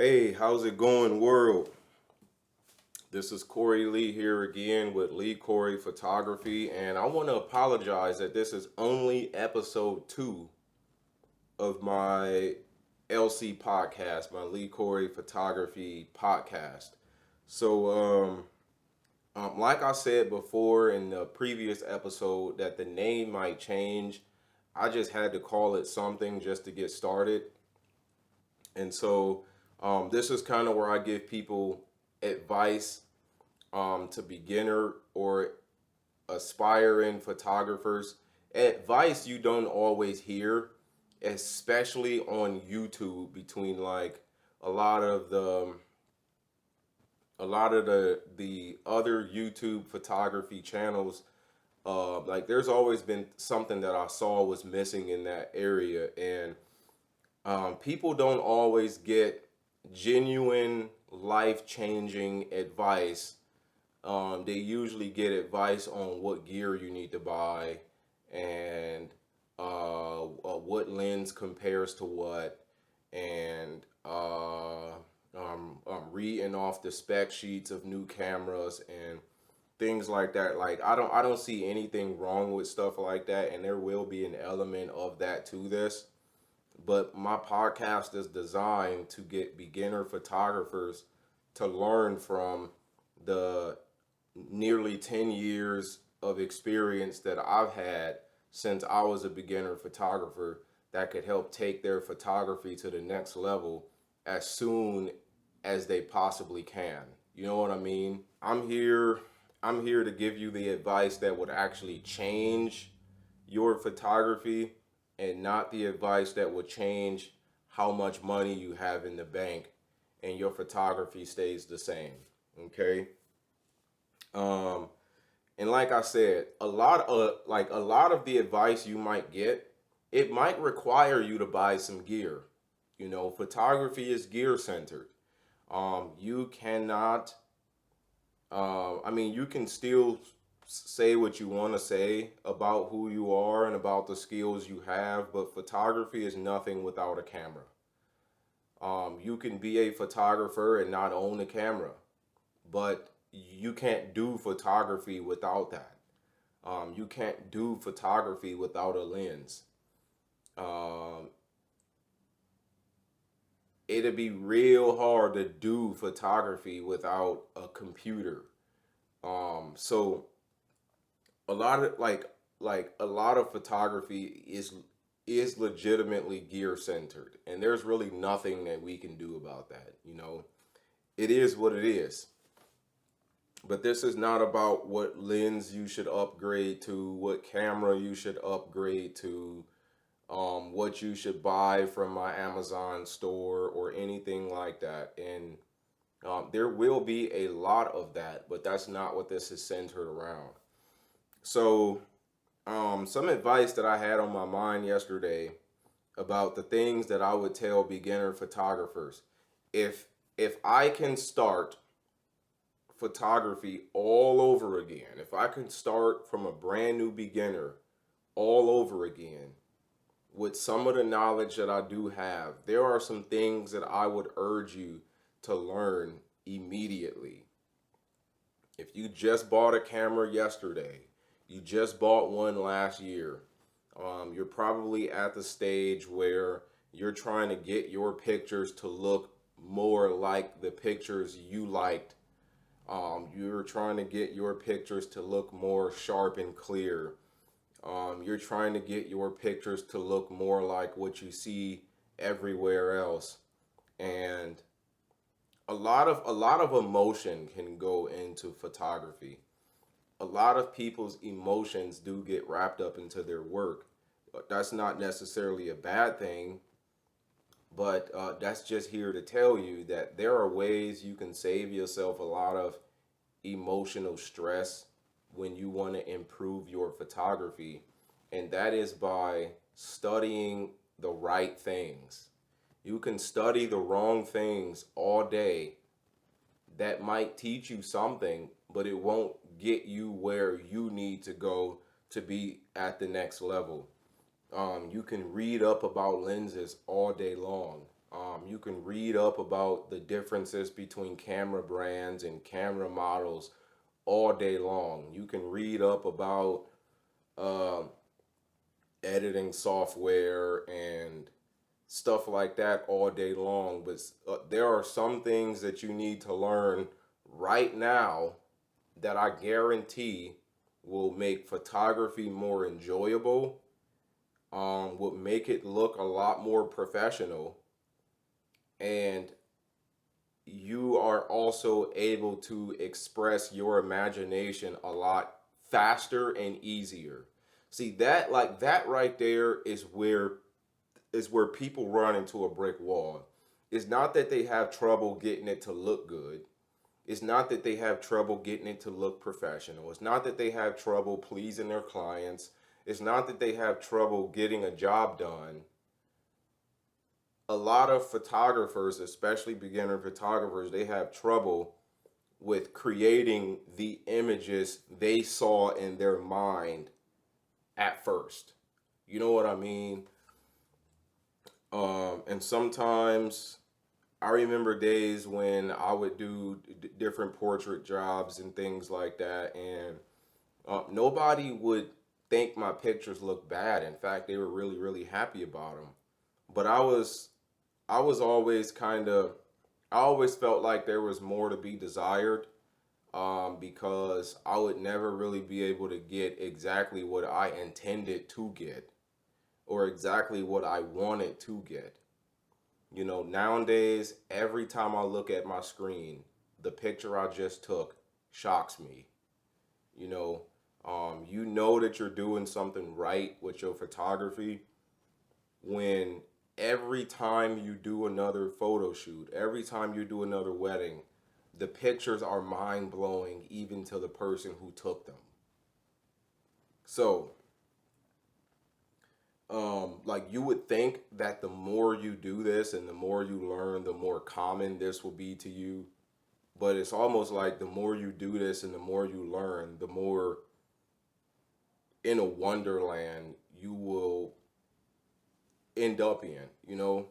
Hey, how's it going, world? This is Corey Lee here again with Lee Corey Photography, and I want to apologize that this is only episode 2 of my LC podcast, my Lee Corey Photography podcast. Like I said before in the previous episode, that the name might change. I just had to call it something just to get started. This is kind of where I give people advice to beginner or aspiring photographers. Advice you don't always hear, especially on YouTube, between like a lot of the a lot of the other YouTube photography channels. Like there's always been something that I saw was missing in that area, and people don't always get genuine life changing advice. They usually get advice on what gear you need to buy and what lens compares to what, and reading off the spec sheets of new cameras and things like that. Like I don't see anything wrong with stuff like that, and there will be an element of that to this. But my podcast is designed to get beginner photographers to learn from the nearly 10 years of experience that I've had since I was a beginner photographer, that could help take their photography to the next level as soon as they possibly can. You know what I mean? I'm here to give you the advice that would actually change your photography, and not the advice that would change how much money you have in the bank and your photography stays the same. Okay? Um and like I said, a lot of the advice you might get, it might require you to buy some gear. You know, photography is gear centered. You cannot I mean, you can still say what you want to say about who you are and about the skills you have, but photography is nothing without a camera. You can be a photographer and not own a camera, but you can't do photography without that. You can't do photography without a lens. Um, It'd be real hard to do photography without a computer. So a lot of a lot of photography is legitimately gear centered, and there's really nothing that we can do about that. You know, it is what it is. But this is not about what lens you should upgrade to, what camera you should upgrade to, what you should buy from my Amazon store or anything like that. And there will be a lot of that, but that's not what this is centered around. So, some advice that I had on my mind yesterday about the things that I would tell beginner photographers. If if I can start photography all over again, if I can start from a brand new beginner all over again with some of the knowledge that I do have, there are some things that I would urge you to learn immediately. If you just bought a camera yesterday, you just bought one last year, you're probably at the stage where you're trying to get your pictures to look more like the pictures you liked. You're trying to get your pictures to look more sharp and clear. You're trying to get your pictures to look more like what you see everywhere else. And a lot of emotion can go into photography. A lot of people's emotions do get wrapped up into their work. That's not necessarily a bad thing, but that's just here to tell you that there are ways you can save yourself a lot of emotional stress when you want to improve your photography, and that is by studying the right things. You can study the wrong things all day. That might teach you something, but it won't get you where you need to go to be at the next level. You can read up about lenses all day long. You can read up about the differences between camera brands and camera models all day long. You can read up about uh, editing software and stuff like that all day long. But there are some things that you need to learn right now that I guarantee will make photography more enjoyable, will make it look a lot more professional, and you are also able to express your imagination a lot faster and easier. See that, like that right there is where people run into a brick wall. It's not that they have trouble getting it to look good. It's not that they have trouble getting it to look professional. It's not that they have trouble pleasing their clients. It's not that they have trouble getting a job done. A lot of photographers, especially beginner photographers, they have trouble with creating the images they saw in their mind at first. You know what I mean? And sometimes I remember days when I would do different portrait jobs and things like that, and nobody would think my pictures looked bad. In fact, they were really, really happy about them. But I was always I always felt like there was more to be desired, because I would never really be able to get exactly what I intended to get or exactly what I wanted to get. Nowadays, every time I look at my screen, the picture I just took shocks me. You know, you know that you're doing something right with your photography when every time you do another photo shoot, every time you do another wedding, the pictures are mind blowing even to the person who took them. So, like you would think that the more you do this and the more you learn, the more common this will be to you. But it's almost like the more you do this and the more you learn, the more in a wonderland you will end up in, you know?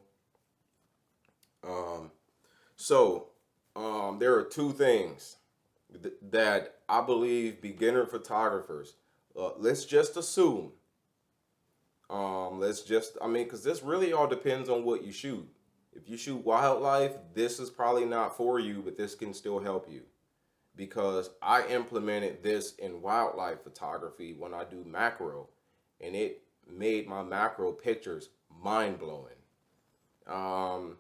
Um, so, there are two things that I believe beginner photographers, let's just assume, I mean, because this really all depends on what you shoot. If you shoot wildlife, this is probably not for you, but this can still help you because I implemented this in wildlife photography when I do macro, and it made my macro pictures mind blowing. Um,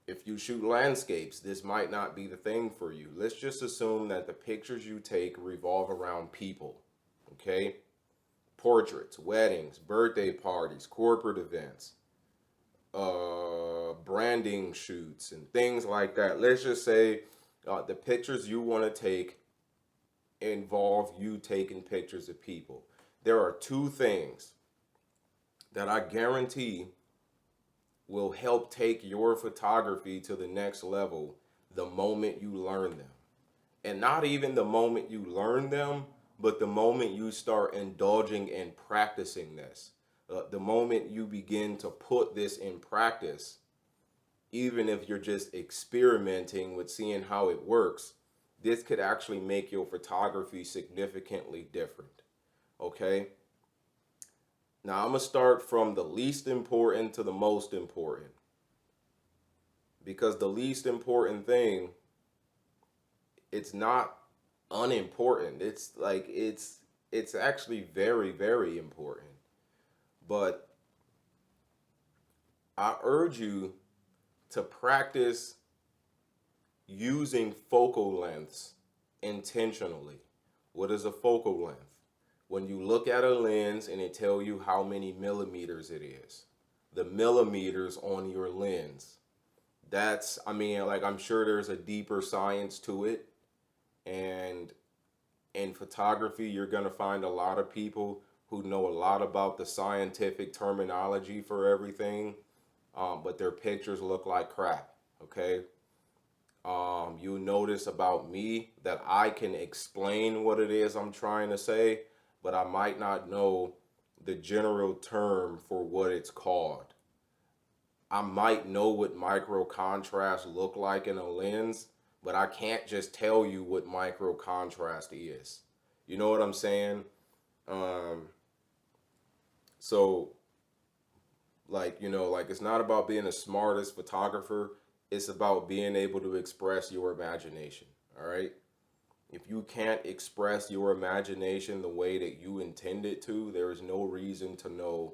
if you shoot landscapes, this might not be the thing for you. Let's just assume that the pictures you take revolve around people, okay? Portraits, weddings, birthday parties, corporate events, branding shoots, and things like that. Let's just say the pictures you want to take involve you taking pictures of people. There are two things that I guarantee will help take your photography to the next level the moment you learn them. And not even the moment you learn them, but the moment you start indulging and practicing this. The moment you begin to put this in practice, even if you're just experimenting with seeing how it works, this could actually make your photography significantly different. Okay? Now I'm going to start from the least important to the most important. Because the least important thing, it's not unimportant. It's actually very, very important. But I urge you to practice using focal lengths intentionally. What is a focal length? When you look at a lens and it tell you how many millimeters it is, the millimeters on your lens. I mean, like I'm sure there's a deeper science to it. And in photography, you're going to find a lot of people who know a lot about the scientific terminology for everything, but their pictures look like crap, okay? You notice about me that I can explain what it is I'm trying to say, but I might not know the general term for what it's called. I might know what micro contrast look like in a lens, but I can't just tell you what micro contrast is. You know what I'm saying? Um, so like it's not about being the smartest photographer. It's about being able to express your imagination. All right. If you can't express your imagination the way that you intend it to, there is no reason to know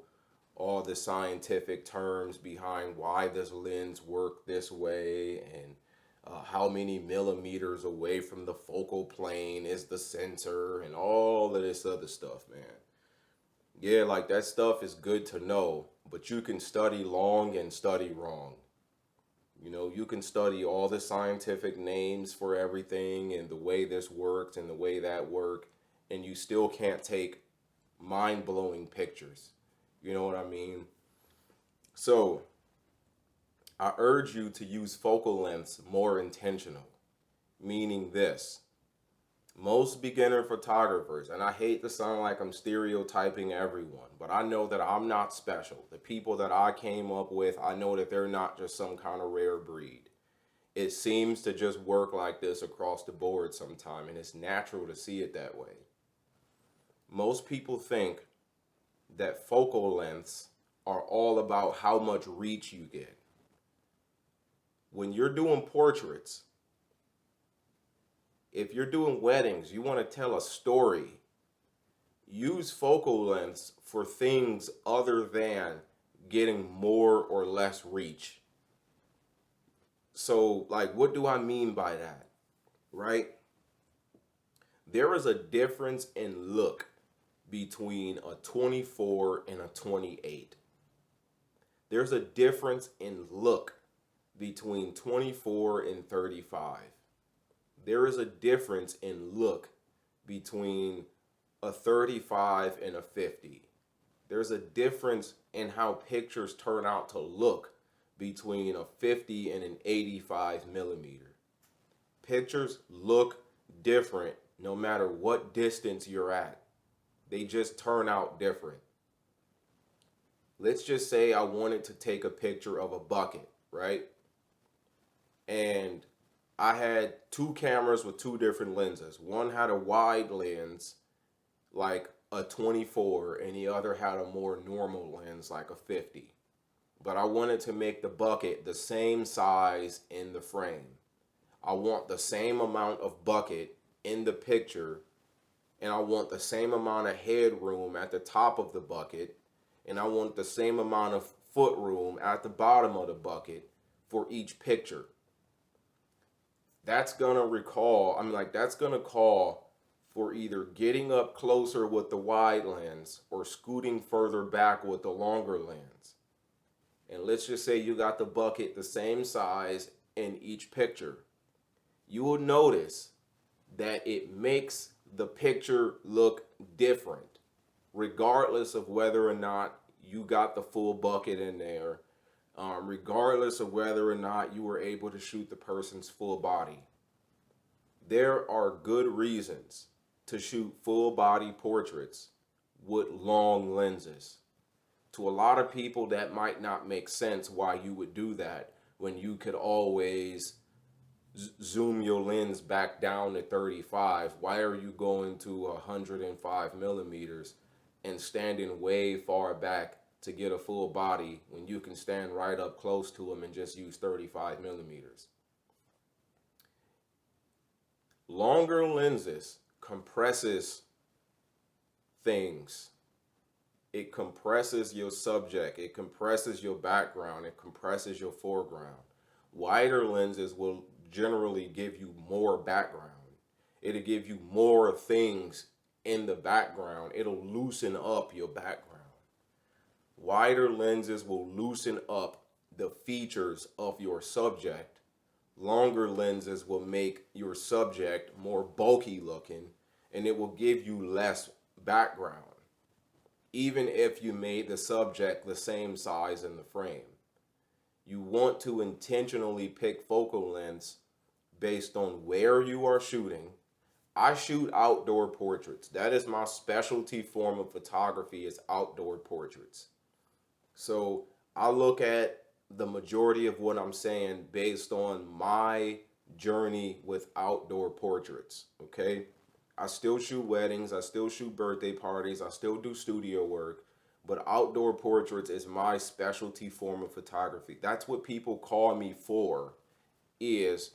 all the scientific terms behind why this lens worked this way and how many millimeters away from the focal plane is the sensor and all of this other stuff, man. Yeah, like that stuff is good to know, but you can study long and study wrong. You know, you can study all the scientific names for everything and the way this works and the way that work, and you still can't take mind-blowing pictures. You know what I mean? So, I urge you to use focal lengths more intentional, meaning this. Most beginner photographers, and I hate to sound like I'm stereotyping everyone, but I know that I'm not special. The people that I came up with, I know that they're not just some kind of rare breed. It seems to just work like this across the board sometime, and it's natural to see it that way. Most people think that focal lengths are all about how much reach you get. When you're doing portraits, if you're doing weddings, you want to tell a story, use focal lengths for things other than getting more or less reach. So, like, what do I mean by that? Right? There is a difference in look between a 24 and a 28. There's a difference in look between 24 and 35. There is a difference in look between a 35 and a 50. There's a difference in how pictures turn out to look between a 50 and an 85 millimeter. Pictures look different no matter what distance you're at. They just turn out different. Let's just say I wanted to take a picture of a bucket, right? And I had two cameras with two different lenses. One had a wide lens, like a 24, and the other had a more normal lens, like a 50. But I wanted to make the bucket the same size in the frame. I want the same amount of bucket in the picture, and I want the same amount of headroom at the top of the bucket, and I want the same amount of foot room at the bottom of the bucket for each picture. That's gonna call for either getting up closer with the wide lens or scooting further back with the longer lens. And let's just say you got the bucket the same size in each picture. You will notice that it makes the picture look different, regardless of whether or not you got the full bucket in there, regardless of whether or not you were able to shoot the person's full body. There are good reasons to shoot full body portraits with long lenses. To a lot of people, that might not make sense why you would do that when you could always zoom your lens back down to 35. Why are you going to 105 millimeters and standing way far back to get a full body when you can stand right up close to them and just use 35 millimeters? Longer lenses compresses things. It compresses your subject. It compresses your background. It compresses your foreground. Wider lenses will generally give you more background. It'll give you more things in the background. It'll loosen up your background. Wider lenses will loosen up the features of your subject. Longer lenses will make your subject more bulky looking, and it will give you less background, even if you made the subject the same size in the frame. You want to intentionally pick focal lengths based on where you are shooting. I shoot outdoor portraits. That is my specialty form of photography, is outdoor portraits. So I look at the majority of what I'm saying based on my journey with outdoor portraits. Okay, I still shoot weddings, I still shoot birthday parties, I still do studio work, but outdoor portraits is my specialty form of photography. That's what people call me for, is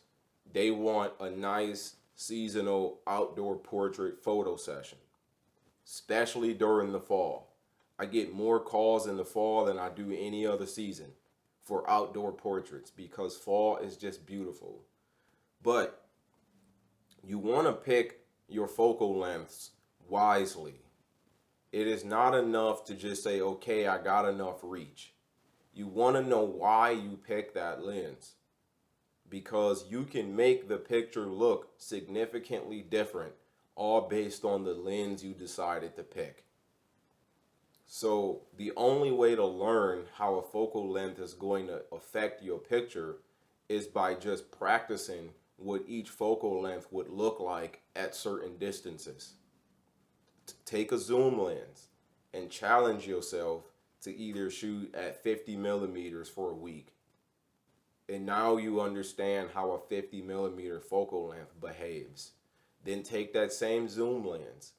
they want a nice seasonal outdoor portrait photo session, especially during the fall. I get more calls in the fall than I do any other season for outdoor portraits because fall is just beautiful. But you want to pick your focal lengths wisely. It is not enough to just say, okay, I got enough reach. You want to know why you pick that lens, because you can make the picture look significantly different all based on the lens you decided to pick. So the only way to learn how a focal length is going to affect your picture is by just practicing what each focal length would look like at certain distances. Take a zoom lens and challenge yourself to either shoot at 50 millimeters for a week. And now you understand how a 50 millimeter focal length behaves. Then take that same zoom lens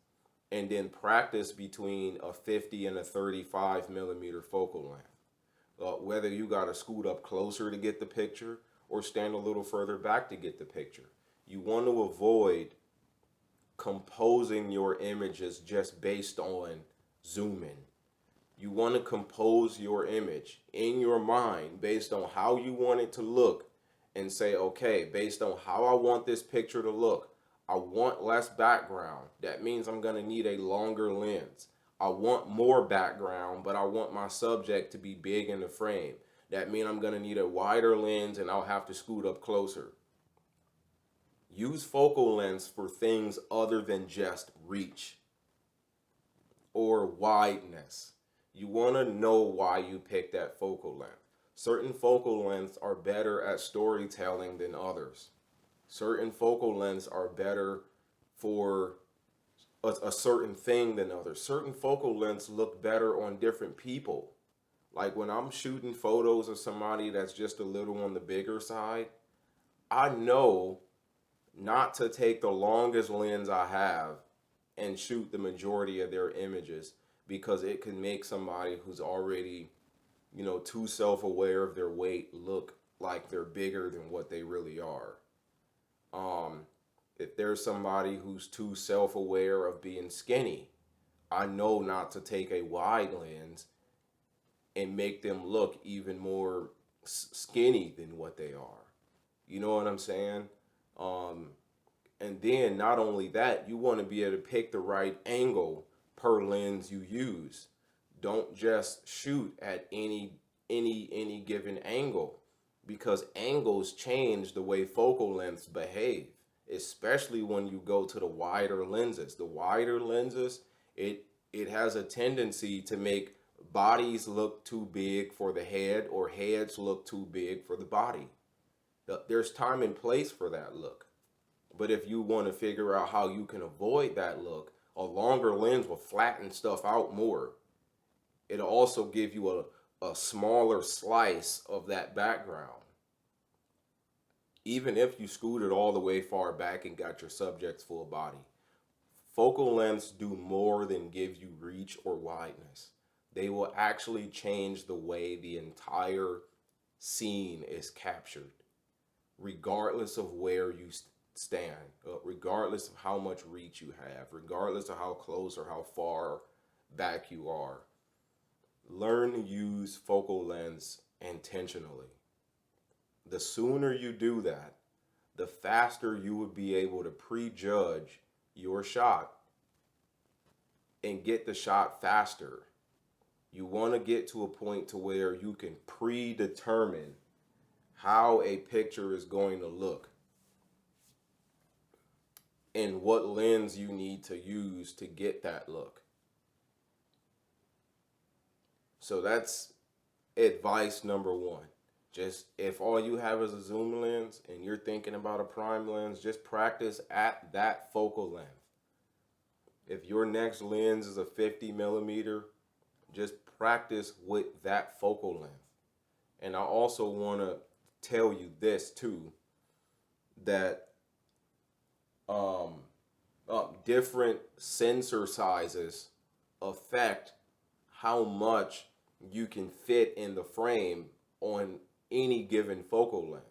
and then practice between a 50 and a 35 millimeter focal length. Whether you got to scoot up closer to get the picture or stand a little further back to get the picture. You want to avoid composing your images just based on zooming. You want to compose your image in your mind based on how you want it to look and say, okay, based on how I want this picture to look, I want less background. That means I'm going to need a longer lens. I want more background, but I want my subject to be big in the frame. That means I'm going to need a wider lens and I'll have to scoot up closer. Use focal lengths for things other than just reach or wideness. You want to know why you pick that focal length. Certain focal lengths are better at storytelling than others. Certain focal lengths are better for a certain thing than others. Certain focal lengths look better on different people. Like when I'm shooting photos of somebody that's just a little on the bigger side, I know not to take the longest lens I have and shoot the majority of their images, because it can make somebody who's already, too self-aware of their weight look like they're bigger than what they really are. If there's somebody who's too self-aware of being skinny, I know not to take a wide lens and make them look even more skinny than what they are. You know what I'm saying? And then not only that, you want to be able to pick the right angle per lens you use. Don't just shoot at any given angle, because angles change the way focal lengths behave, especially when you go to the wider lenses. The wider lenses, it has a tendency to make bodies look too big for the head or heads look too big for the body. There's time and place for that look. But if you want to figure out how you can avoid that look, a longer lens will flatten stuff out more. It'll also give you a smaller slice of that background. Even if you scooted all the way far back and got your subject's full body. Focal lengths do more than give you reach or wideness. They will actually change the way the entire scene is captured, regardless of where you stand, regardless of how much reach you have, regardless of how close or how far back you are. Learn to use focal lengths intentionally. The sooner you do that, the faster you would be able to prejudge your shot and get the shot faster. You want to get to a point to where you can predetermine how a picture is going to look and what lens you need to use to get that look. So that's advice number one. Just if all you have is a zoom lens and you're thinking about a prime lens, just practice at that focal length. If your next lens is a 50 millimeter, just practice with that focal length. And I also want to tell you this too, that um, different sensor sizes affect how much you can fit in the frame on any given focal length.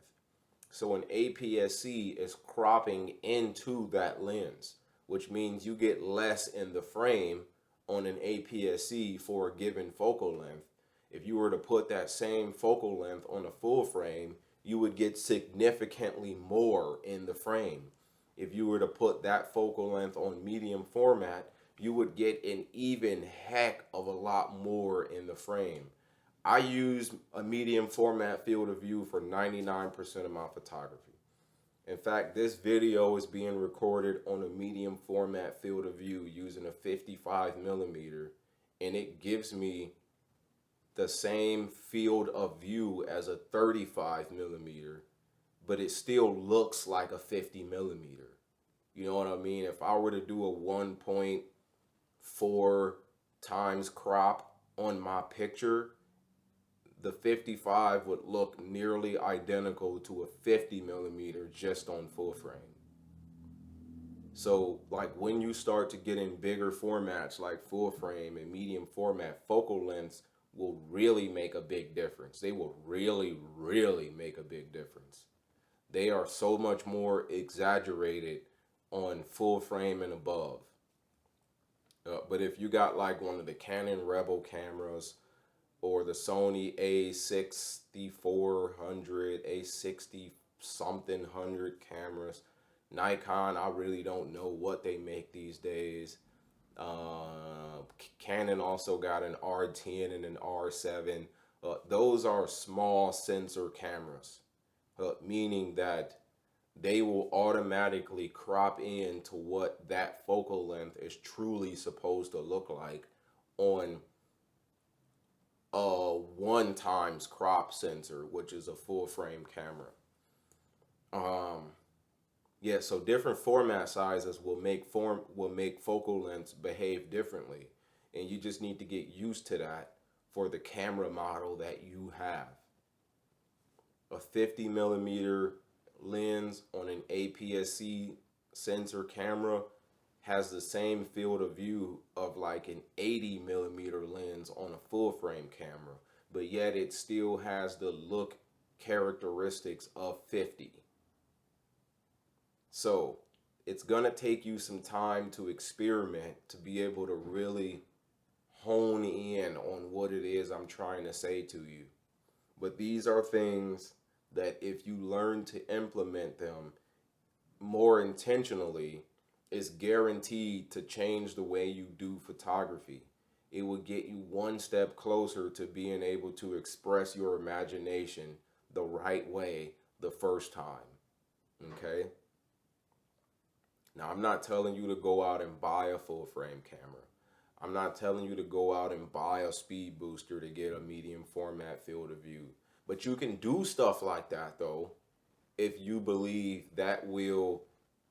So an APS-C is cropping into that lens, which means you get less in the frame on an APS-C for a given focal length. If you were to put that same focal length on a full frame, you would get significantly more in the frame. If you were to put that focal length on medium format, you would get an even heck of a lot more in the frame. I use a medium format field of view for 99% of my photography. In fact, this video is being recorded on a medium format field of view using a 55 millimeter, and it gives me the same field of view as a 35 millimeter, but it still looks like a 50 millimeter. You know what I mean? If I were to do a 1.4 times crop on my picture, the 55 would look nearly identical to a 50 millimeter just on full frame. So like when you start to get in bigger formats like full frame and medium format, focal lengths will really make a big difference. They will really, really make a big difference. They are so much more exaggerated on full frame and above. But if you got like one of the Canon Rebel cameras or the Sony A6400, A60 something hundred cameras, Nikon, I really don't know what they make these days. Canon also got an R10 and an R7. Those are small sensor cameras, meaning that they will automatically crop in to what that focal length is truly supposed to look like on a 1 times crop sensor, which is a full frame camera. Yeah, so different format sizes will make focal lengths behave differently, and you just need to get used to that for the camera model that you have. A 50 millimeter lens on an APS-C sensor camera has the same field of view of like an 80 millimeter lens on a full frame camera, but yet it still has the look characteristics of 50. So it's gonna take you some time to experiment to be able to really hone in on what it is I'm trying to say to you. But these are things that if you learn to implement them more intentionally, is guaranteed to change the way you do photography. It will get you one step closer to being able to express your imagination the right way the first time. Okay? Now, I'm not telling you to go out and buy a full frame camera. I'm not telling you to go out and buy a speed booster to get a medium format field of view. But you can do stuff like that though, if you believe that will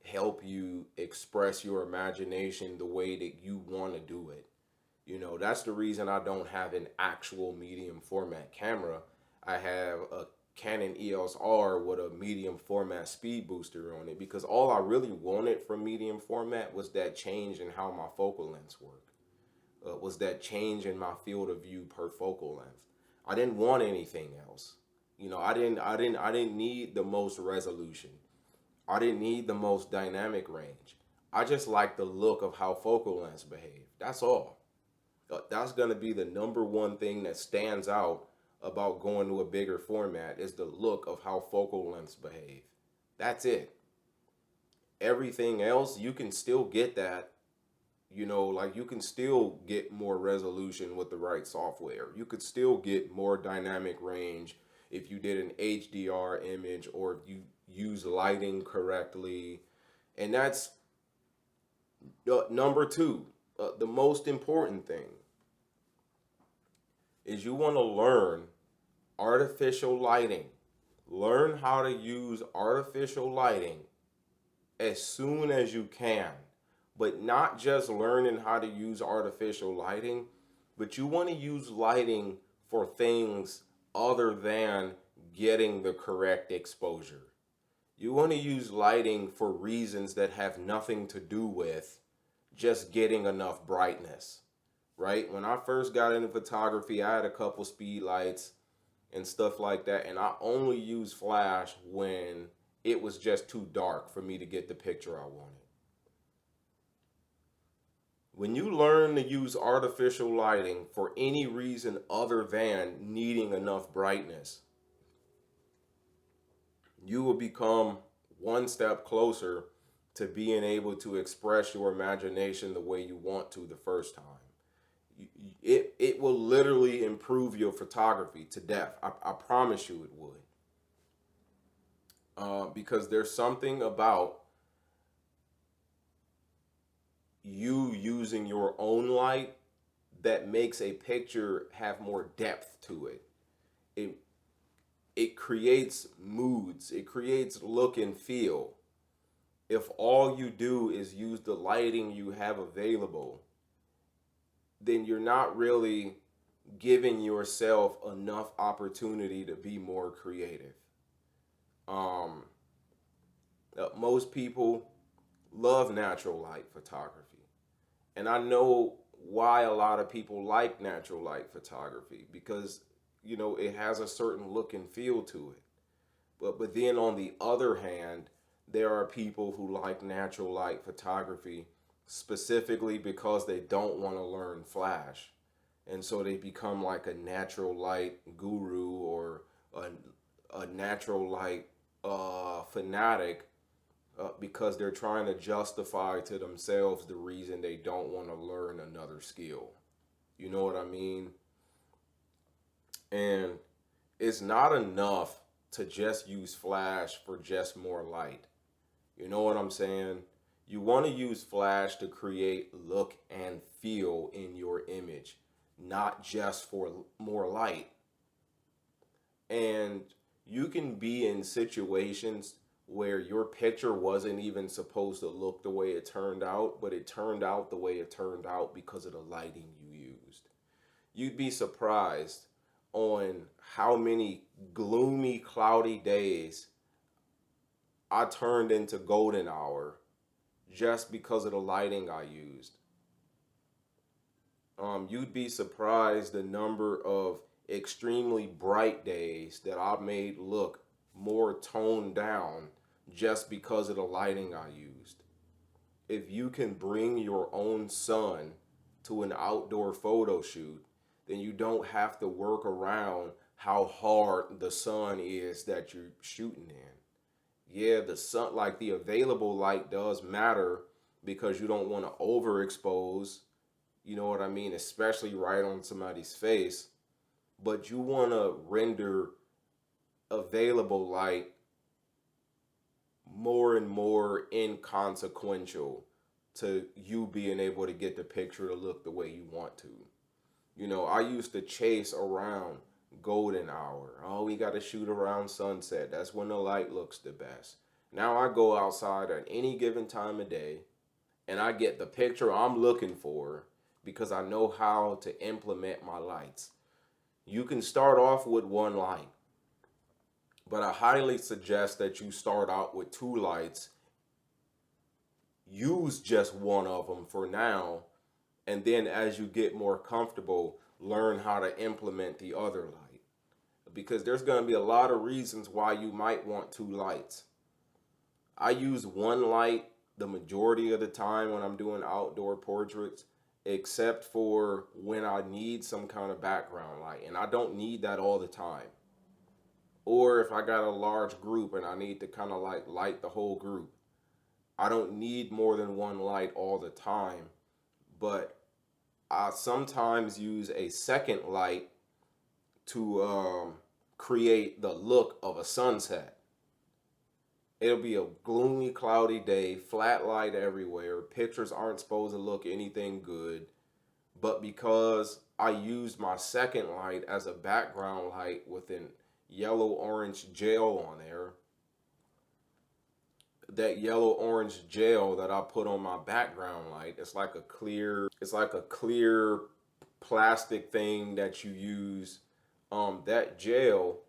help you express your imagination the way that you want to do it. You know, that's the reason I don't have an actual medium format camera. I have a Canon EOS R with a medium format speed booster on it, because all I really wanted from medium format was that change in how my focal lengths work. Was that change in my field of view per focal length. I didn't want anything else. You know, I didn't need the most resolution. I didn't need the most dynamic range. I just like the look of how focal lengths behave. That's all. That's going to be the number one thing that stands out about going to a bigger format, is the look of how focal lengths behave. That's it. Everything else, you can still get that. You know, like you can still get more resolution with the right software. You could still get more dynamic range if you did an HDR image, or if you use lighting correctly. And that's number two. The most important thing is you want to learn artificial lighting. Learn how to use artificial lighting as soon as you can. But not just learning how to use artificial lighting, but you want to use lighting for things other than getting the correct exposure. You want to use lighting for reasons that have nothing to do with just getting enough brightness, right? When I first got into photography, I had a couple speed lights and stuff like that, and I only used flash when it was just too dark for me to get the picture I wanted. When you learn to use artificial lighting for any reason other than needing enough brightness, you will become one step closer to being able to express your imagination the way you want to the first time. It will literally improve your photography to death. I promise you it would. Because there's something about you using your own light that makes a picture have more depth to it. It it creates moods. It creates look and feel. If all you do is use the lighting you have available, then you're not really giving yourself enough opportunity to be more creative. Um, Most people love natural light photography. And I know why a lot of people like natural light photography because, it has a certain look and feel to it. But then on the other hand, there are people who like natural light photography specifically because they don't want to learn flash. And so they become like a natural light guru or a natural light fanatic because they're trying to justify to themselves the reason they don't want to learn another skill. You know what I mean? And it's not enough to just use flash for just more light. You know what I'm saying? You want to use flash to create look and feel in your image, not just for more light. And you can be in situations where your picture wasn't even supposed to look the way it turned out, but it turned out the way it turned out because of the lighting you used. You'd be surprised on how many gloomy, cloudy days I turned into golden hour just because of the lighting I used. You'd be surprised the number of extremely bright days that I made look more toned down just because of the lighting I used. If you can bring your own sun to an outdoor photo shoot, then you don't have to work around how hard the sun is that you're shooting in. Yeah, the sun, like the available light does matter because you don't want to overexpose, you know what I mean, especially right on somebody's face, but you want to render available light more and more inconsequential to you being able to get the picture to look the way you want to. I used to chase around golden hour. Oh, we got to shoot around sunset. That's when the light looks the best. Now I go outside at any given time of day and I get the picture I'm looking for because I know how to implement my lights. You can start off with one light, but I highly suggest that you start out with two lights. Use just one of them for now, and then as you get more comfortable, learn how to implement the other light. Because there's going to be a lot of reasons why you might want two lights. I use one light the majority of the time when I'm doing outdoor portraits, except for when I need some kind of background light, and I don't need that all the time. Or if I got a large group and I need to kind of like light the whole group, I don't need more than one light all the time, but I sometimes use a second light to create the look of a sunset. It'll be a gloomy, cloudy day, flat light everywhere. Pictures aren't supposed to look anything good. But because I used my second light as a background light with an yellow-orange gel on there, that yellow-orange gel that I put on my background light, it's like a clear plastic thing that you use that gel,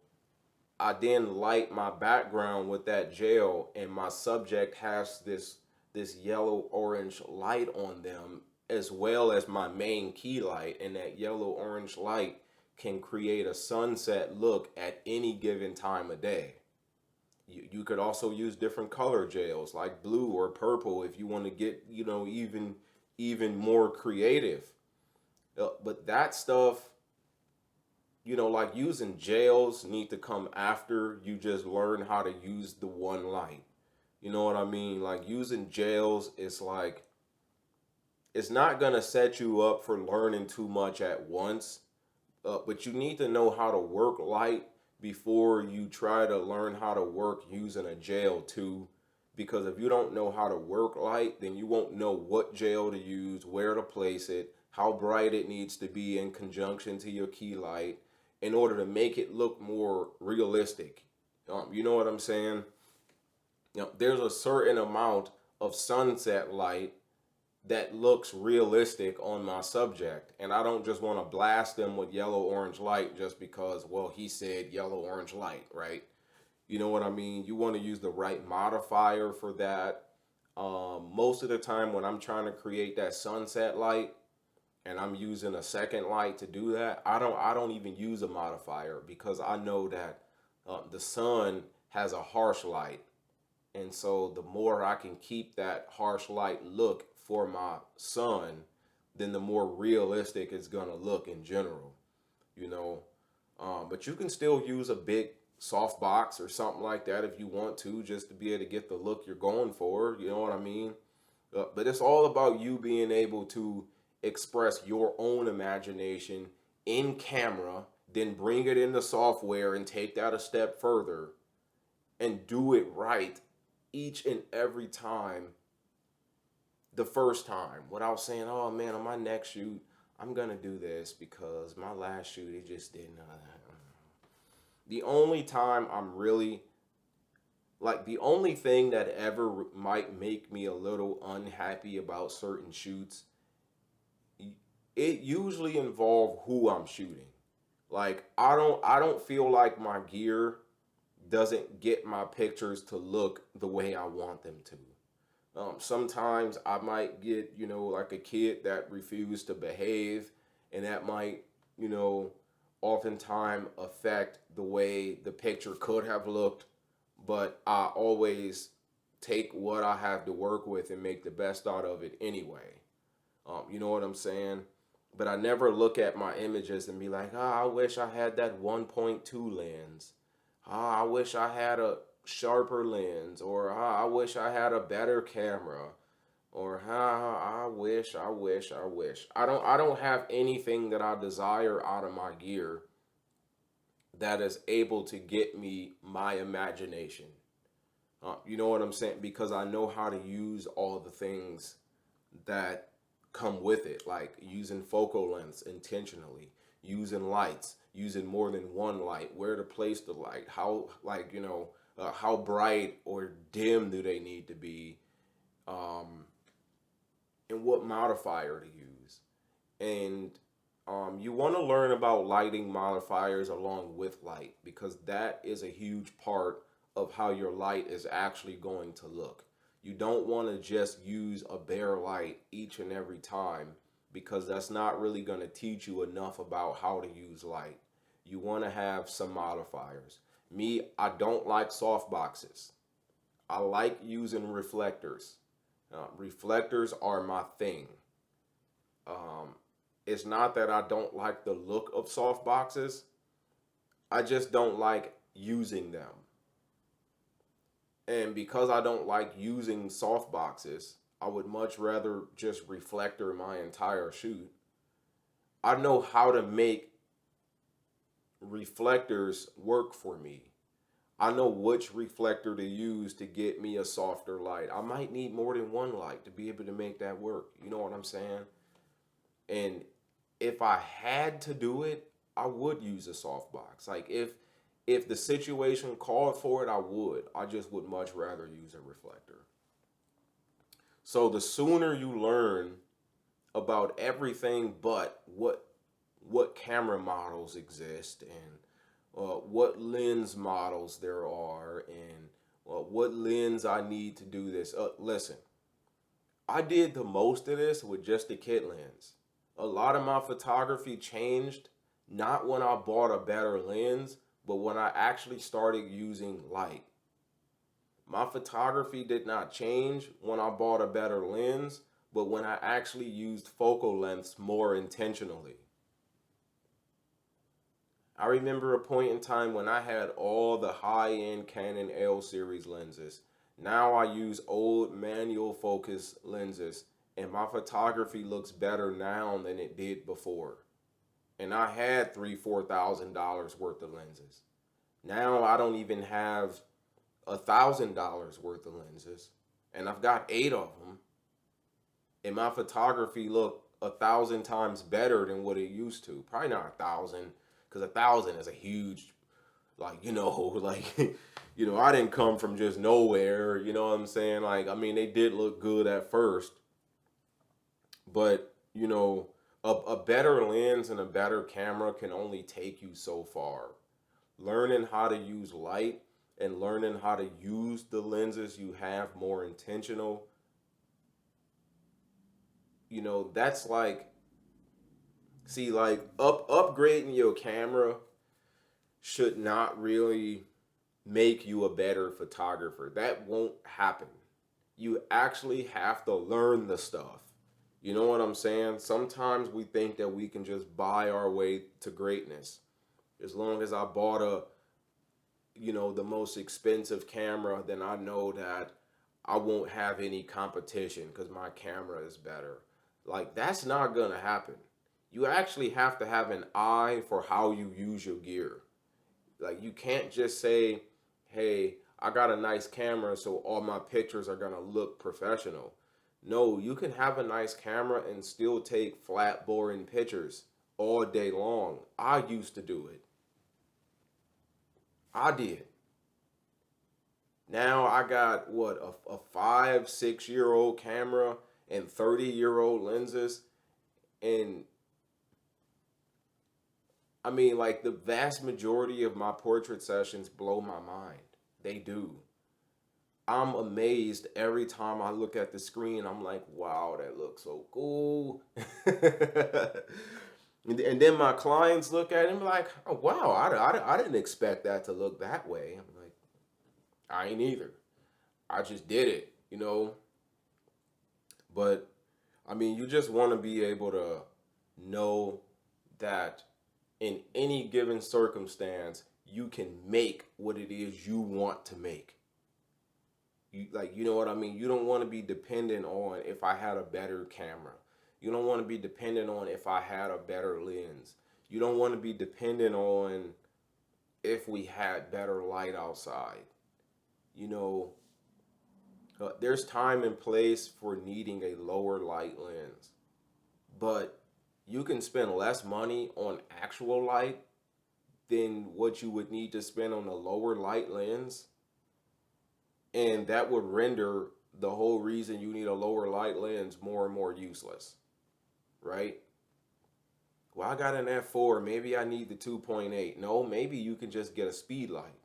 I then light my background with that gel, and my subject has this yellow orange light on them, as well as my main key light, and that yellow orange light can create a sunset look at any given time of day. You could also use different color gels like blue or purple if you want to get, even more creative. But that stuff, like using gels need to come after you just learn how to use the one light. You know what I mean? Like using gels is like, it's not going to set you up for learning too much at once, but you need to know how to work light before you try to learn how to work using a gel too. Because if you don't know how to work light, then you won't know what gel to use, where to place it, how bright it needs to be in conjunction to your key light in order to make it look more realistic. You know what I'm saying? There's a certain amount of sunset light that looks realistic on my subject, and I don't just want to blast them with yellow orange light just because, well, he said yellow orange light, right? You know what I mean? You want to use the right modifier for that. Most of the time when I'm trying to create that sunset light and I'm using a second light to do that, I don't even use a modifier because I know that the sun has a harsh light, and so the more I can keep that harsh light look for my sun, then the more realistic it's gonna look in general, you know. But you can still use a big soft box or something like that if you want to, just to be able to get the look you're going for. You know what I mean? But it's all about you being able to express your own imagination in camera, then bring it into software and take that a step further and do it right each and every time, the first time, without saying, oh man, on my next shoot I'm gonna do this because my last shoot it just didn't. The only time I'm really, like, the only thing that ever might make me a little unhappy about certain shoots, it usually involve who I'm shooting. Like I don't feel like my gear doesn't get my pictures to look the way I want them to. Sometimes I might get, like a kid that refused to behave, and that might, oftentimes affect the way the picture could have looked. But I always take what I have to work with and make the best out of it anyway. You know what I'm saying? But I never look at my images and be like, I wish I had that 1.2 lens. I wish I had a sharper lens, or I wish I had a better camera, or I wish. I don't have anything that I desire out of my gear that is able to get me my imagination. You know what I'm saying? Because I know how to use all the things that come with it, like using focal lengths intentionally, using lights, using more than one light, where to place the light, how, like, how bright or dim do they need to be, and what modifier to use. And you want to learn about lighting modifiers along with light, because that is a huge part of how your light is actually going to look. You don't want to just use a bare light each and every time, because that's not really going to teach you enough about how to use light. You want to have some modifiers. Me, I don't like soft boxes. I like using reflectors. Reflectors are my thing. Um, it's not that I don't like the look of soft boxes. I just don't like using them. And because I don't like using soft boxes, I would much rather just reflector my entire shoot. I know how to make reflectors work for me. I know which reflector to use to get me a softer light. I might need more than one light to be able to make that work. You know what I'm saying? And if I had to do it, I would use a softbox. Like if the situation called for it, I would. I just would much rather use a reflector. So the sooner you learn about everything but what what camera models exist and what lens models there are and what lens I need to do this. Listen, I did the most of this with just the kit lens. A lot of my photography changed not when I bought a better lens, but when I actually started using light. My photography did not change when I bought a better lens, but when I actually used focal lengths more intentionally. I remember a point in time when I had all the high-end Canon L series lenses. Now I use old manual focus lenses, and my photography looks better now than it did before. And I had $3,000-4,000 worth of lenses. Now I don't even have $1,000 worth of lenses, and I've got 8 of them, and my photography look 1,000 times better than what it used to. Probably not 1,000, because 1,000 is a huge, like, like, I didn't come from just nowhere, you know what I'm saying? Like, I mean, they did look good at first, but, a better lens and a better camera can only take you so far. Learning how to use light and learning how to use the lenses you have more intentional, that's like, see, like upgrading your camera should not really make you a better photographer. That won't happen. You actually have to learn the stuff. You know what I'm saying? Sometimes we think that we can just buy our way to greatness. As long as I bought the most expensive camera, then I know that I won't have any competition because my camera is better. Like, that's not gonna happen. You actually have to have an eye for how you use your gear. Like, you can't just say, hey, I got a nice camera, so all my pictures are gonna look professional. No, you can have a nice camera and still take flat, boring pictures all day long. I used to do it. I did. Now I got a 5, 6 year old camera and 30-year-old lenses. And I mean, like, the vast majority of my portrait sessions blow my mind. They do. I'm amazed every time I look at the screen. I'm like, wow, that looks so cool. And then my clients look at it and be like, oh, wow, I didn't expect that to look that way. I'm like, I ain't either. I just did it. But, I mean, you just want to be able to know that in any given circumstance, you can make what it is you want to make. You know what I mean? You don't want to be dependent on if I had a better camera. You don't want to be dependent on if I had a better lens. You don't want to be dependent on if we had better light outside. There's time and place for needing a lower light lens. But you can spend less money on actual light than what you would need to spend on a lower light lens. And that would render the whole reason you need a lower light lens more and more useless, right? Well, I got an f4, maybe I need the 2.8. No, maybe you can just get a speed light.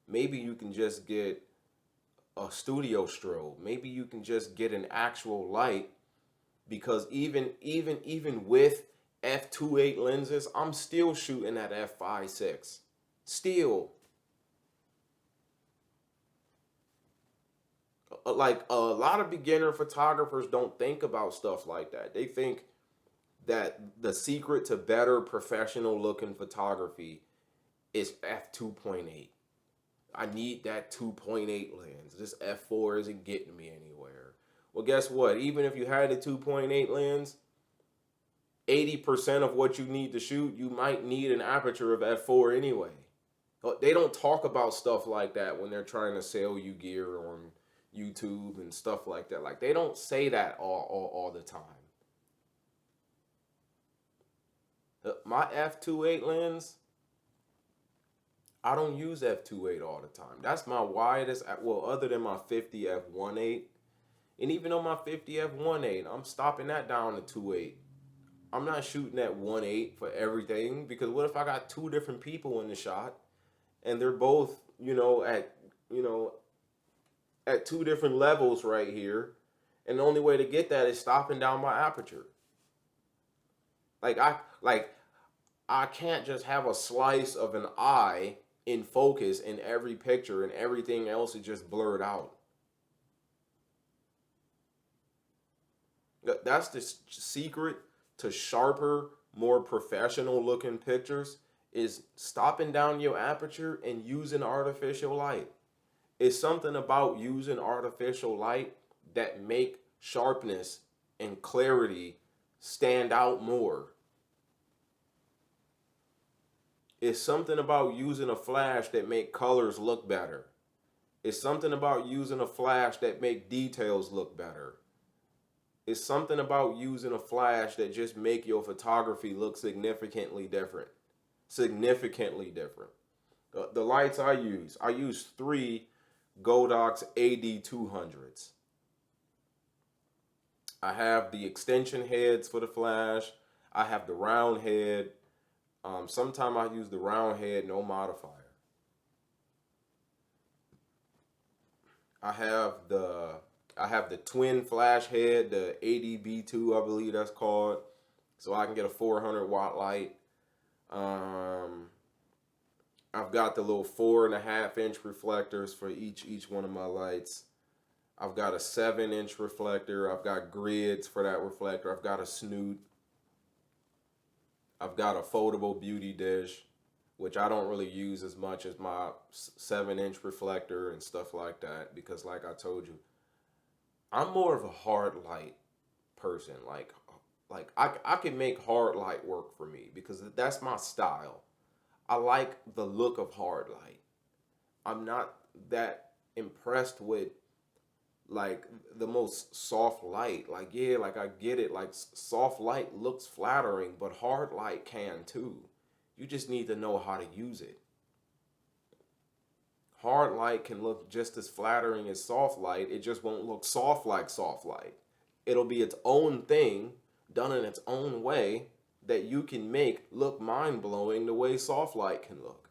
Maybe you can just get a studio strobe. Maybe you can just get an actual light, because even with f2.8 lenses, I'm still shooting at f5.6. Still. Like, a lot of beginner photographers don't think about stuff like that. They think that the secret to better professional looking photography is f2.8. I need that 2.8 lens. This f4 isn't getting me anywhere. Well, guess what? Even if you had a 2.8 lens, 80% of what you need to shoot, you might need an aperture of f4 anyway. They don't talk about stuff like that when they're trying to sell you gear on YouTube and stuff like that. Like, they don't say that all the time. My f2.8 lens, I don't use f2.8 all the time. That's my widest, well, other than my 50 f1.8. And even on my 50 f1.8, I'm stopping that down to 2.8. I'm not shooting at 1.8 for everything, because what if I got two different people in the shot and they're both, you know, at two different levels right here, and the only way to get that is stopping down my aperture. Like I can't just have a slice of an eye in focus in every picture and everything else is just blurred out. That's the secret to sharper, more professional looking pictures, is stopping down your aperture and using artificial light. It's something about using artificial light that make sharpness and clarity stand out more. It's something about using a flash that make colors look better. It's something about using a flash that make details look better. It's something about using a flash that just make your photography look significantly different. Significantly different. The lights I use three Godox AD200s. I have the extension heads for the flash. I have the round head. Sometimes I use the round head, no modifier. I have the I have the twin flash head, the ADB2, I believe that's called, so I can get a 400-watt light. Um, I've got the little 4.5-inch reflectors for each one of my lights. I've got a 7-inch reflector. I've got grids for that reflector. I've got a snoot. I've got a foldable beauty dish, which I don't really use as much as my 7-inch reflector and stuff like that, because like I told you, I'm more of a hard light person. Like I can make hard light work for me because that's my style. I like the look of hard light. I'm not that impressed with like the most soft light. Like, yeah, like I get it. Like soft light looks flattering, but hard light can too. You just need to know how to use it. Hard light can look just as flattering as soft light. It just won't look soft like soft light. It'll be its own thing, done in its own way, that you can make look mind blowing the way soft light can look.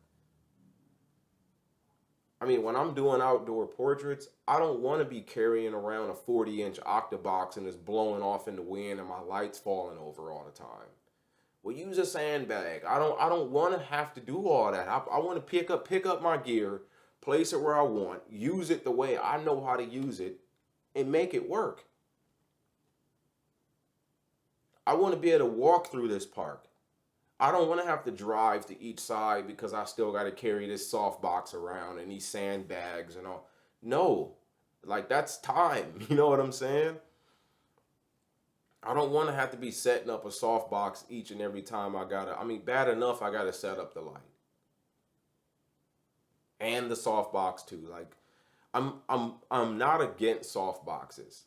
I mean, when I'm doing outdoor portraits, I don't want to be carrying around a 40-inch octabox and it's blowing off in the wind and my lights falling over all the time. Well, use a sandbag. I don't want to have to do all that. I want to pick up my gear, place it where I want, use it the way I know how to use it, and make it work. I want to be able to walk through this park. I don't want to have to drive to each side because I still got to carry this softbox around and these sandbags and all. No, like that's time. You know what I'm saying? I don't want to have to be setting up a softbox each and every time I gotta. I mean, bad enough I gotta set up the light and the softbox too. Like, I'm not against softboxes,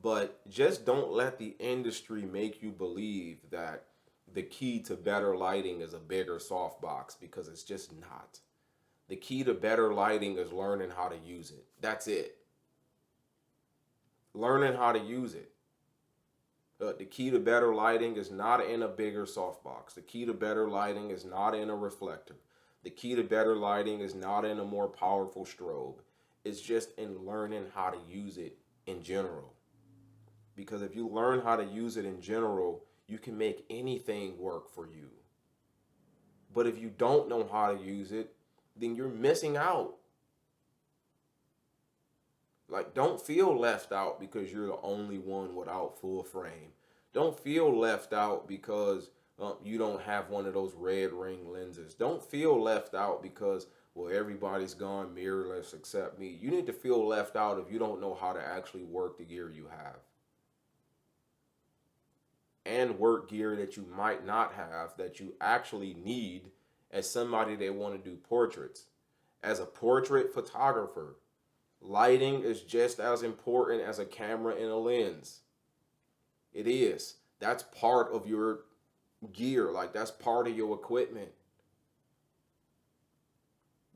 but just don't let the industry make you believe that the key to better lighting is a bigger softbox, because it's just not. The key to better lighting is learning how to use it. That's it. Learning how to use it. The key to better lighting is not in a bigger softbox. The key to better lighting is not in a reflector. The key to better lighting is not in a more powerful strobe. It's just in learning how to use it in general. Because if you learn how to use it in general, you can make anything work for you. But if you don't know how to use it, then you're missing out. Like, don't feel left out because you're the only one without full frame. Don't feel left out because you don't have one of those red ring lenses. Don't feel left out because, well, everybody's gone mirrorless except me. You need to feel left out if you don't know how to actually work the gear you have. And work gear that you might not have that you actually need as somebody that want to do portraits. As a portrait photographer, lighting is just as important as a camera and a lens. It is. That's part of your gear. Like, that's part of your equipment.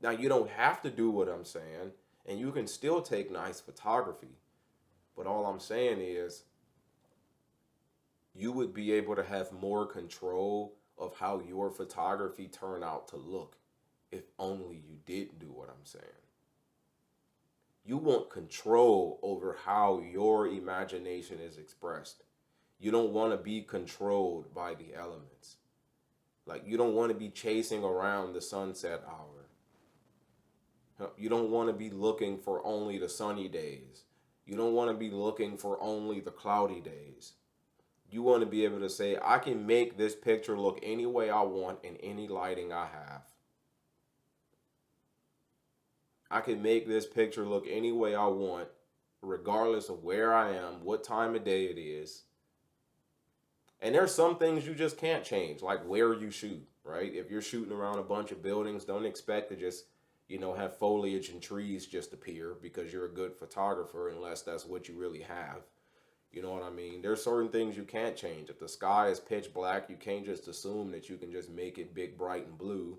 Now, you don't have to do what I'm saying, and you can still take nice photography. But all I'm saying is, you would be able to have more control of how your photography turn out to look if only you did do what I'm saying. You want control over how your imagination is expressed. You don't want to be controlled by the elements. Like, you don't want to be chasing around the sunset hour. You don't want to be looking for only the sunny days. You don't want to be looking for only the cloudy days. You want to be able to say, I can make this picture look any way I want in any lighting I have. I can make this picture look any way I want, regardless of where I am, what time of day it is. And there's some things you just can't change, like where you shoot, right? If you're shooting around a bunch of buildings, don't expect to just, have foliage and trees just appear because you're a good photographer, unless that's what you really have. You know what I mean? There's certain things you can't change. If the sky is pitch black, you can't just assume that you can just make it big, bright, and blue,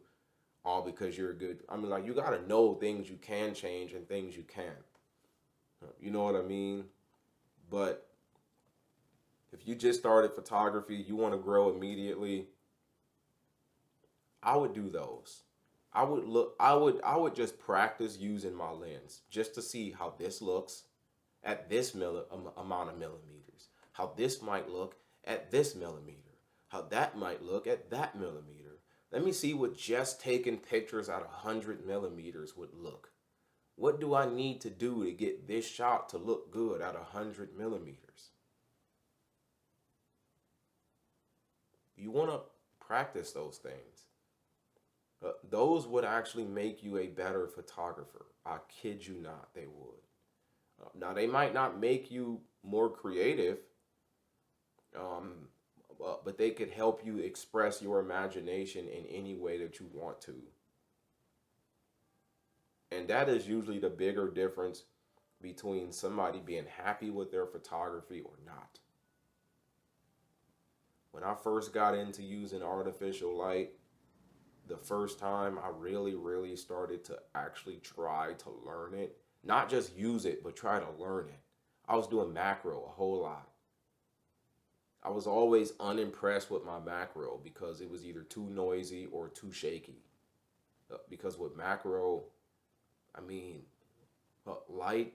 all because you're a good. I mean, like, you got to know things you can change and things you can't. You know what I mean? But if you just started photography, you want to grow immediately, I would do those. I would just practice using my lens just to see how this looks at this amount of millimeters, how this might look at this millimeter, how that might look at that millimeter. Let me see what just taking pictures at 100 millimeters would look. What do I need to do to get this shot to look good at 100 millimeters? You want to practice those things. Those would actually make you a better photographer. I kid you not, they would. Now, they might not make you more creative, but they could help you express your imagination in any way that you want to. And that is usually the bigger difference between somebody being happy with their photography or not. When I first got into using artificial light, the first time I really, really started to actually try to learn it, not just use it, but try to learn it. I was doing macro a whole lot. I was always unimpressed with my macro because it was either too noisy or too shaky. Because with macro, I mean, light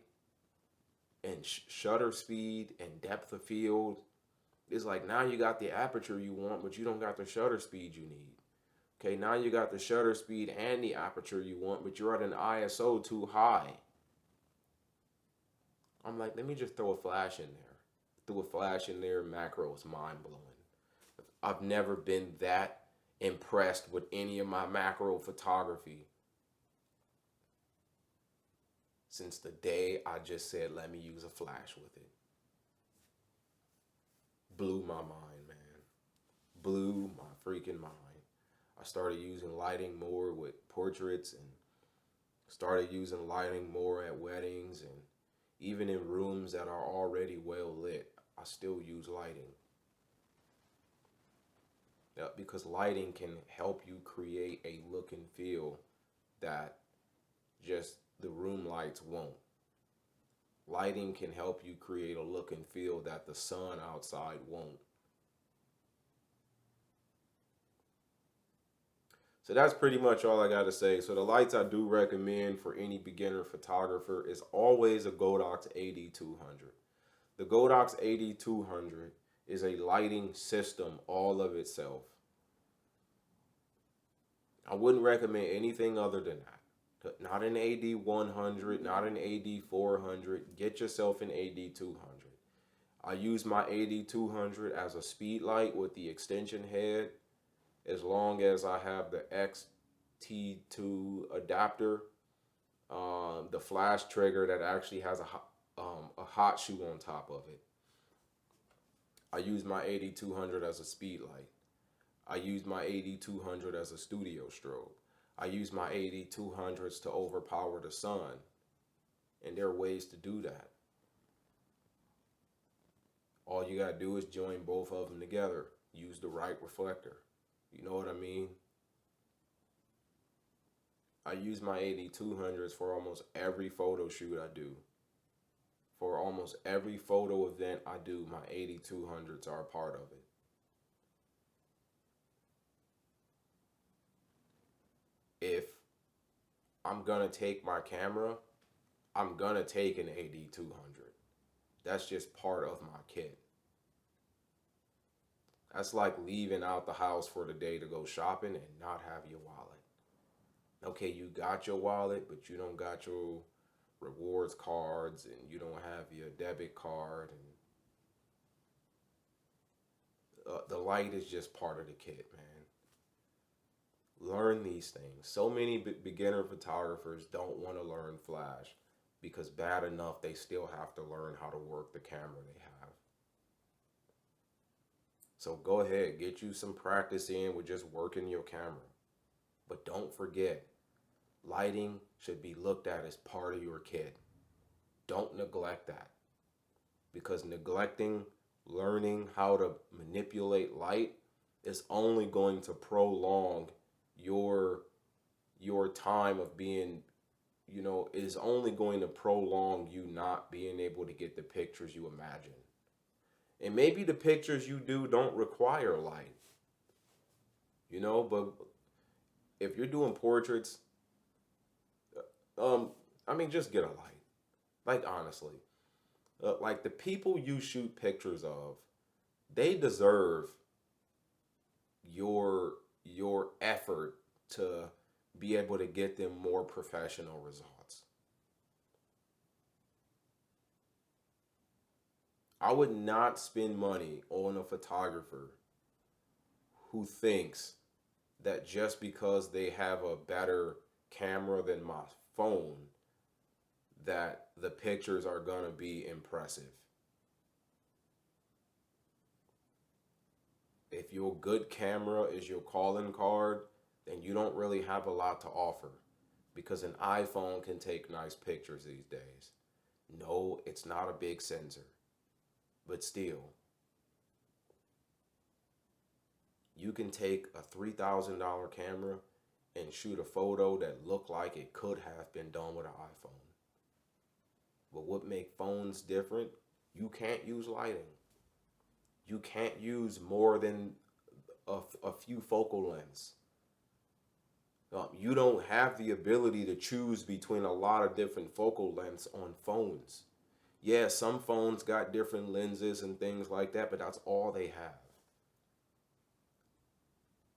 and shutter speed and depth of field, it's like now you got the aperture you want, but you don't got the shutter speed you need. Okay, now you got the shutter speed and the aperture you want, but you're at an ISO too high. I'm like, let me just throw a flash in there. Threw a flash in there, macro is mind blowing. I've never been that impressed with any of my macro photography since the day I just said, let me use a flash with it. Blew my mind, man. Blew my freaking mind. I started using lighting more with portraits and started using lighting more at weddings, and even in rooms that are already well lit, I still use lighting. Because lighting can help you create a look and feel that just the room lights won't. Lighting can help you create a look and feel that the sun outside won't. So that's pretty much all I got to say. So the lights I do recommend for any beginner photographer is always a Godox AD200. The Godox AD200 is a lighting system all of itself. I wouldn't recommend anything other than that. Not an AD100, not an AD400. Get yourself an AD200. I use my AD200 as a speed light with the extension head, as long as I have the XT2 adapter, the flash trigger that actually has a hot shoe on top of it. I use my AD200 as a speed light. I use my AD200 as a studio strobe. I use my AD200s to overpower the sun. And there are ways to do that. All you gotta do is join both of them together. Use the right reflector. You know what I mean? I use my AD200s for almost every photo shoot I do. For almost every photo event I do, my 8200s are a part of it. If I'm gonna take my camera, I'm gonna take an 8200. That's just part of my kit. That's like leaving out the house for the day to go shopping and not have your wallet. Okay, you got your wallet, but you don't got your rewards cards and you don't have your debit card. And the light is just part of the kit, man. Learn these things. So many beginner photographers don't want to learn flash because bad enough they still have to learn how to work the camera they have. So go ahead, get you some practice in with just working your camera. But don't forget, lighting should be looked at as part of your kit. Don't neglect that. Because neglecting learning how to manipulate light is only going to prolong your time of being, it is only going to prolong you not being able to get the pictures you imagine. And maybe the pictures you do don't require light, but if you're doing portraits, just get a light. Like, honestly, like the people you shoot pictures of, they deserve your effort to be able to get them more professional results. I would not spend money on a photographer who thinks that just because they have a better camera than my phone, that the pictures are going to be impressive. If your good camera is your calling card, then you don't really have a lot to offer because an iPhone can take nice pictures these days. No, it's not a big sensor, but still, you can take a $3,000 camera and shoot a photo that looked like it could have been done with an iPhone. But what makes phones different, you can't use lighting. You can't use more than a few focal lengths. You don't have the ability to choose between a lot of different focal lengths on phones. Yeah, some phones got different lenses and things like that, but that's all they have.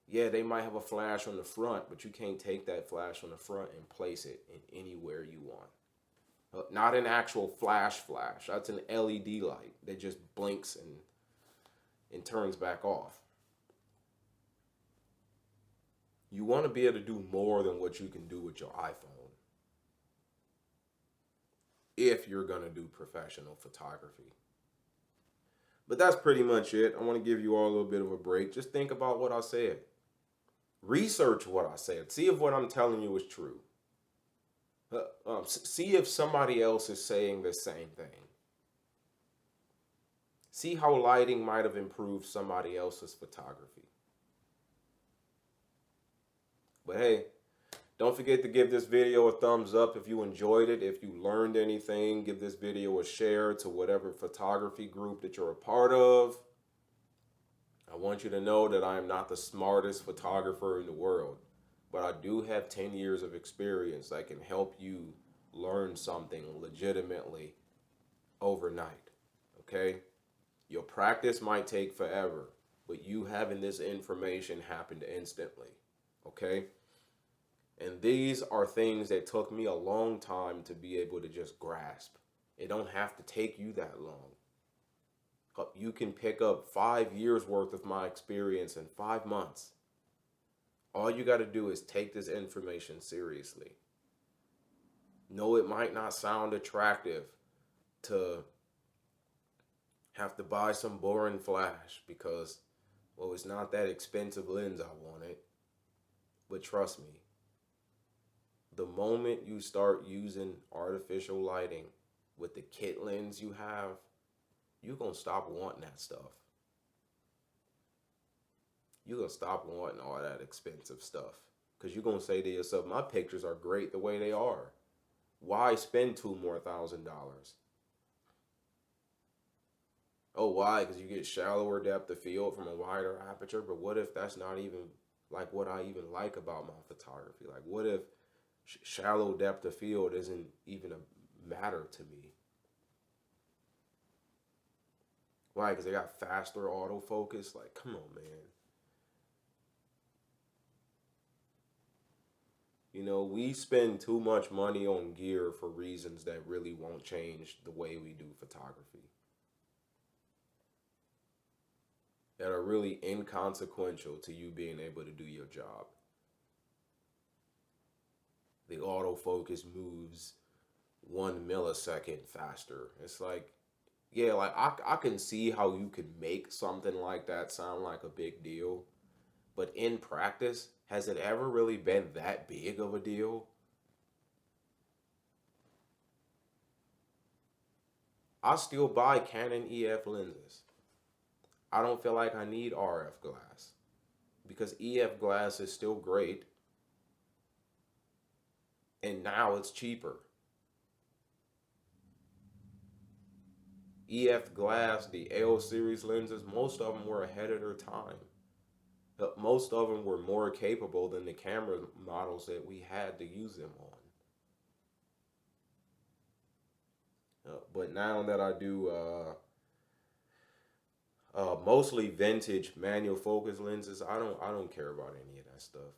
Yeah, they might have a flash on the front, but you can't take that flash on the front and place it in anywhere you want. Not an actual flash. That's an LED light that just blinks and turns back off. You want to be able to do more than what you can do with your iPhone if you're going to do professional photography. But that's pretty much it. I want to give you all a little bit of a break. Just think about what I said. Research what I said. See if what I'm telling you is true. See if somebody else is saying the same thing. See how lighting might have improved somebody else's photography. But hey, don't forget to give this video a thumbs up if you enjoyed it. If you learned anything, give this video a share to whatever photography group that you're a part of. I want you to know that I am not the smartest photographer in the world, but I do have 10 years of experience that can help you learn something legitimately overnight, okay? Your practice might take forever, but you having this information happened instantly, okay? And these are things that took me a long time to be able to just grasp. It don't have to take you that long. You can pick up 5 years worth of my experience in 5 months. All you got to do is take this information seriously. No, it might not sound attractive to have to buy some boring flash because, well, it's not that expensive lens I wanted. But trust me, the moment you start using artificial lighting with the kit lens you have, you're going to stop wanting that stuff. You're going to stop wanting all that expensive stuff. Because you're going to say to yourself, my pictures are great the way they are. Why spend $2,000 more? Oh, why? Because you get shallower depth of field from a wider aperture. But what if that's not even like what I even like about my photography? Like, what if shallow depth of field isn't even a matter to me? Why? Because they got faster autofocus. Like, come on, man. You know, we spend too much money on gear for reasons that really won't change the way we do photography, that are really inconsequential to you being able to do your job. The autofocus moves 1 millisecond faster. It's like, yeah, like I can see how you could make something like that sound like a big deal, but in practice, has it ever really been that big of a deal? I still buy Canon EF lenses. I don't feel like I need RF glass because EF glass is still great and now it's cheaper. EF glass, the L series lenses, most of them were ahead of their time. But most of them were more capable than the camera models that we had to use them on. But now that I do mostly vintage manual focus lenses, I don't care about any of that stuff.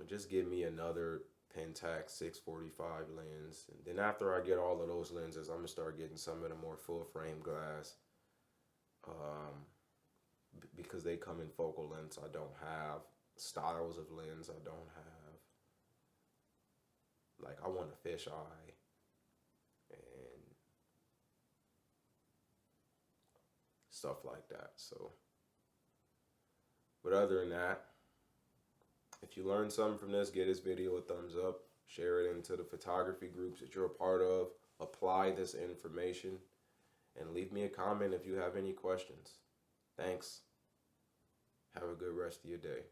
Just give me another Pentax 645 lens, and then after I get all of those lenses, I'm gonna start getting some of the more full frame glass, um, because they come in focal lengths I don't have, styles of lens I don't have. Like I want a fish eye, and stuff like that. So, but other than that, if you learned something from this, give this video a thumbs up, share it into the photography groups that you're a part of, apply this information, and leave me a comment if you have any questions. Thanks. Have a good rest of your day.